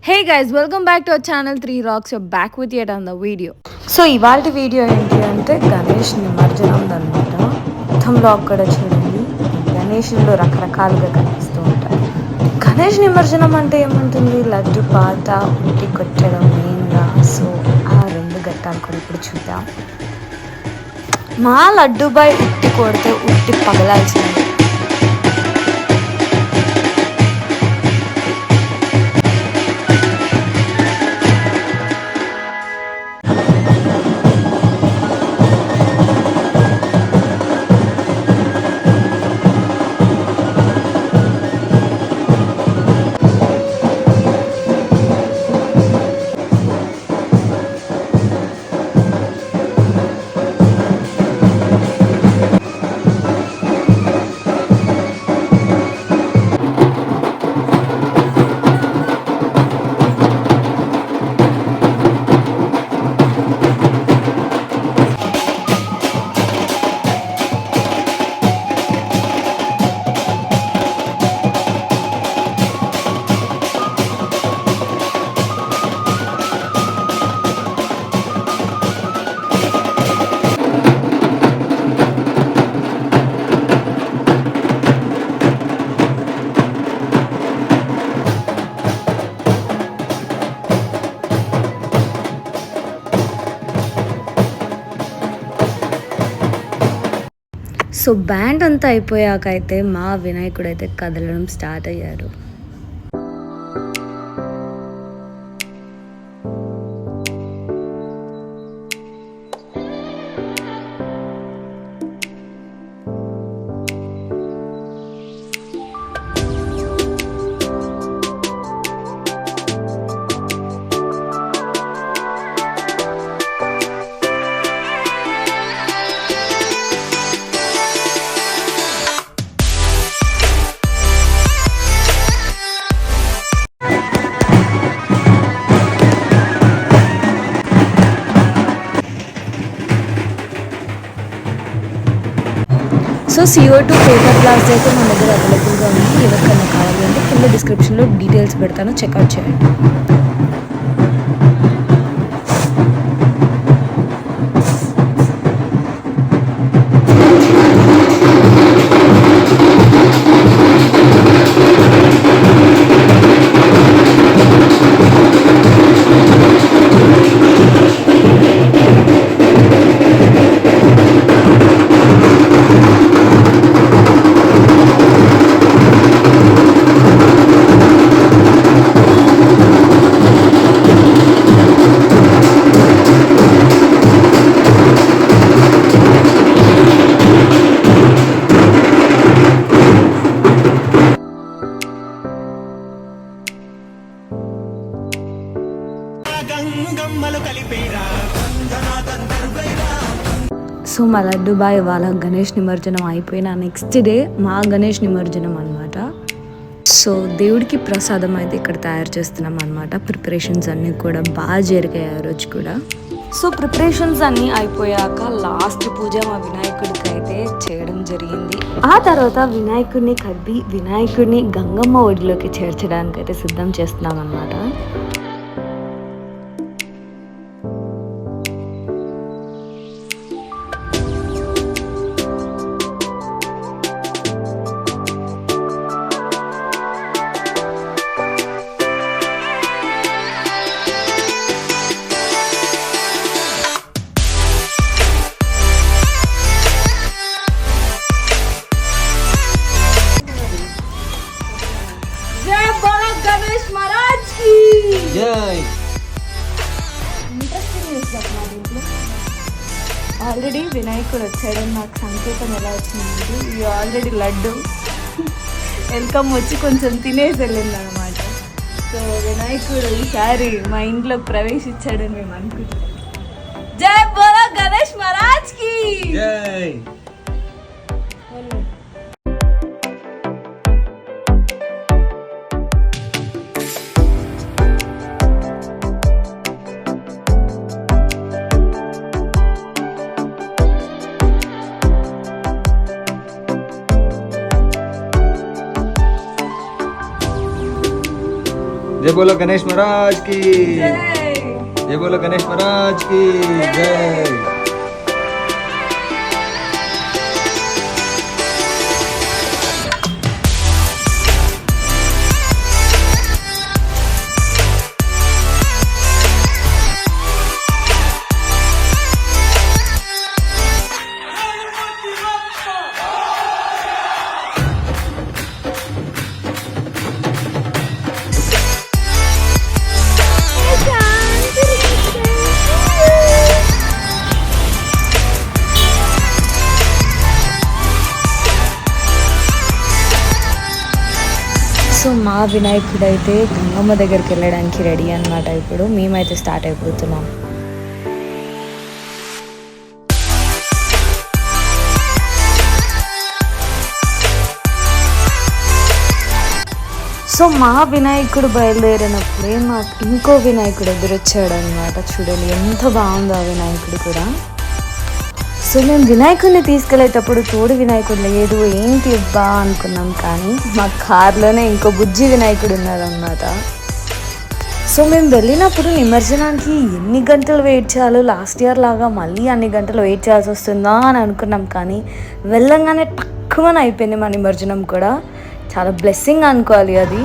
Hey guys, welcome back to our channel 3 Rocks. You're back with yet another video. So ఇవాళ video ఏంటి అంటే గణేష్ నిమజ్జనం అనమాట. మొత్తంలో అక్కడ చూడండి గణేషులు రకరకాలుగా కనిపిస్తూ ఉంటారు. గణేష్ నిమజ్జనం అంటే ఏముంటుంది, లడ్డు పాట ఉట్టి కొట్టడం మెయిన్గా. సో ఆ రెండు ఘట్టాలు కూడా ఇప్పుడు చూద్దాం. మా లడ్డుబాయ్ ఉట్టి కొడితే ఉట్టి పగలాల్సింది. సో బ్యాండ్ అంతా అయిపోయాక అయితే మా వినాయకుడు అయితే కదలడం స్టార్ట్ అయ్యారు. సో CO2 పేపర్ గ్లాస్ అయితే మన దగ్గర అవైలబుల్గా ఉంది. ఎవరికైనా కావాలి అంటే కింద డిస్క్రిప్షన్లో డీటెయిల్స్ పెడతాను, చెక్అవుట్ చేయండి. సో మా లడ్డుబాయ్ వాళ్ళ గణేష్ నిమజ్జనం అయిపోయిన నెక్స్ట్ డే మా గణేష్ నిమజ్జనం అనమాట. సో దేవుడికి ప్రసాదం అయితే ఇక్కడ తయారు చేస్తున్నాం అనమాట. ప్రిపరేషన్స్ అన్నీ కూడా బాగా జరిగాయి ఆ రోజు కూడా. సో ప్రిపరేషన్స్ అన్నీ అయిపోయాక లాస్ట్ పూజ మా వినాయకుడికి అయితే చేయడం జరిగింది. ఆ తర్వాత వినాయకుడిని కద్ది వినాయకుడిని గంగమ్మ ఒడిలోకి చేర్చడానికి అయితే సిద్ధం చేస్తున్నాం అనమాట. ఆల్రెడీ వినాయకుడు వచ్చాడని నాకు సంకేతం ఎలా వచ్చింది, ఈ ఆల్రెడీ లడ్డు వెల్కమ్ వచ్చి కొంచెం తినేసి వెళ్ళింది అనమాట. సో వినాయకుడు ఈసారి మా ఇంట్లో ప్రవేశించాడని మేము అనుకుంటాం. జై బోలో గణేష్ మహారాజ్ కి జై. జై बोलो गणेश महाराज की जय, बोलो गणेश महाराज की जय। సో మా వినాయకుడు అయితే గంగమ్మ దగ్గరికి వెళ్ళడానికి రెడీ అనమాట. ఇప్పుడు మేమైతే స్టార్ట్ అయిపోతున్నాం. సో మా వినాయకుడు బయలుదేరినప్పుడే మాకు ఇంకో వినాయకుడు ఎదురొచ్చాడు అనమాట. చూడండి ఎంత బాగుందో ఆ వినాయకుడు కూడా. సో మేము వినాయకుడిని తీసుకెళ్ళేటప్పుడు తోడు వినాయకుడు లేదు, ఏంటి ఇవ్వా అనుకున్నాం. కానీ మా కార్లోనే ఇంకో బుజ్జి వినాయకుడు ఉన్నారనమాట. సో మేము వెళ్ళినప్పుడు నిమజ్జనానికి ఎన్ని గంటలు వెయిట్ చేయాలో, లాస్ట్ ఇయర్ లాగా మళ్ళీ అన్ని గంటలు వెయిట్ చేయాల్సి వస్తుందా అని అనుకున్నాం. కానీ వెళ్ళంగానే తక్కువని అయిపోయింది మా నిమజ్జనం కూడా. చాలా బ్లెస్సింగ్ అనుకోవాలి అది.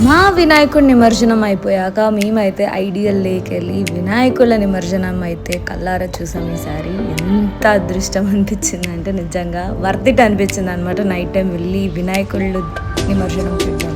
మా వినాయకుడి నిమజ్జనం అయిపోయాక మేమైతే ఐడియల్ లేక్ వెళ్ళి వినాయకుల నిమజ్జనం అయితే కల్లారా చూసాం. ఈసారి ఎంత అదృష్టం అనిపించింది అంటే నిజంగా వర్త్ ఇట్ అనిపించింది అనమాట. నైట్ టైం వెళ్ళి వినాయకుళ్ళు నిమజ్జనం చూద్దాం.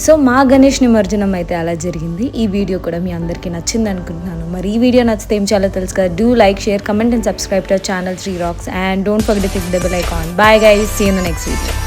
సో మా గణేష్ నిమజ్జనం అయితే అలా జరిగింది. ఈ వీడియో కూడా మీ అందరికీ నచ్చింది అనుకుంటున్నాను. మరి ఈ వీడియో నచ్చితే ఏం చాలా తెలుసు కదా, do like, share, comment and subscribe to our channel 3 Rocks, and don't forget to click the bell icon. Bye guys, see you in the next video.